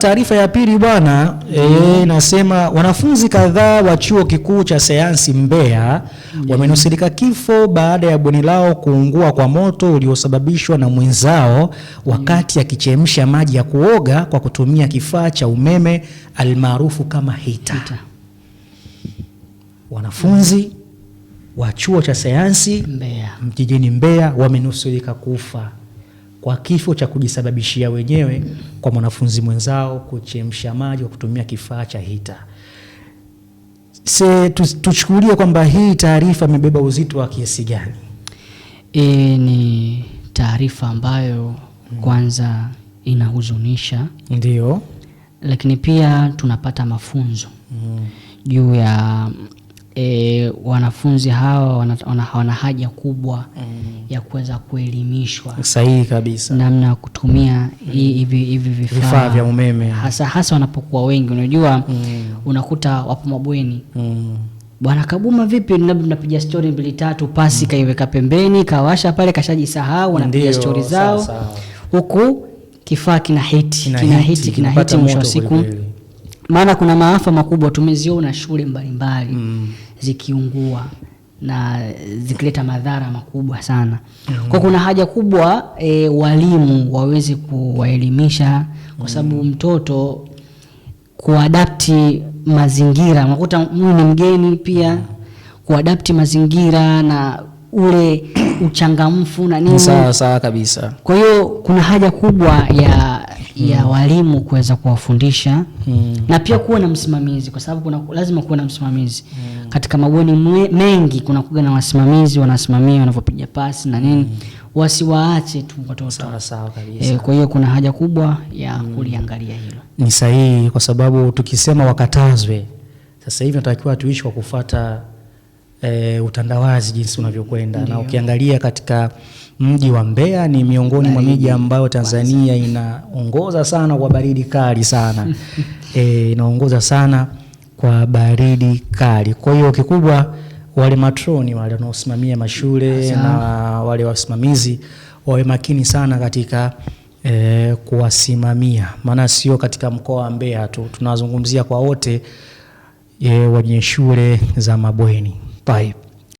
Taarifa ya pili bwana, nasema wanafunzi kadhaa wa Chuo Kikuu cha Sayansi Mbeya wamenusurika kifo baada ya bweni lao kuungua kwa moto uliosababishwa na mwenzao wakati akichemsha maji ya kuoga kwa kutumia kifaa cha umeme almaarufu kama hita. Wanafunzi wa Chuo cha Sayansi jijini Mbeya wamenusurika kufa kwa kifo cha kujisababishia wenyewe kwa mwanafunzi mwenzao kuchemsha maji kwa kutumia kifaa cha hita. Tuchukulie kwamba hii taarifa imebeba uzito wa kiasi gani? Ni taarifa ambayo kwanza inahuzunisha. Ndio. Lakini pia tunapata mafunzo juu ya wanafunzi hawa wana haja kubwa ya kuweza kuelimishwa. Sahihi kabisa. Namna ya kutumia hivi vifaa vya umeme. Hasa wanapokuwa wengi, unajua unakuta wapo mabweni. Bwana Kabuma vipi, labda tunapiga story 2-3, pasi kaiweka pembeni, kawasha pale, kashajisahau, wanapiga story zao. Huku kifaa kina hiti mwisho wa siku. Maana kuna maafa makubwa tumeziona shule mbalimbali zikiungua na zikileta madhara makubwa sana. Kwa kuna haja kubwa walimu waweze kuwaelimisha, kwa sababu mtoto kuadapti mazingira, unakuta mimi ni mgeni pia, kuadapti mazingira na ule uchangamfu na nini. Sawa kabisa. Kwa hiyo kuna haja kubwa ya walimu kuweza kuwafundisha na pia kuwa na msimamizi, kwa sababu lazima kuwa na msimamizi. Katika mabweni mengi kuna kuga na wasimamizi wanasimamia wanavyopiga pasi na nini, wasiwaache tu watoto. Sawa kabisa. Kwa hiyo kuna haja kubwa ya kuliangalia hilo. Ni sahihi, kwa sababu tukisema wakatazwe, sasa hivi tunatakiwa tuishi kwa kufuata utandawazi jinsi unavyokwenda. Na ukiangalia katika mji wa Mbeya ni miongoni mwa miji ambayo Tanzania inaongoza sana kwa baridi kali sana. Inaongoza sana kwa baridi kali. Kwa hiyo kikubwa wale matroni wale wanaosimamia mashule na wale wasimamizi wawe makini sana katika kuwasimamia. Maana sio katika mkoa wa Mbeya tu, tunazungumzia kwa wote wenye shule za mabweni. Bye.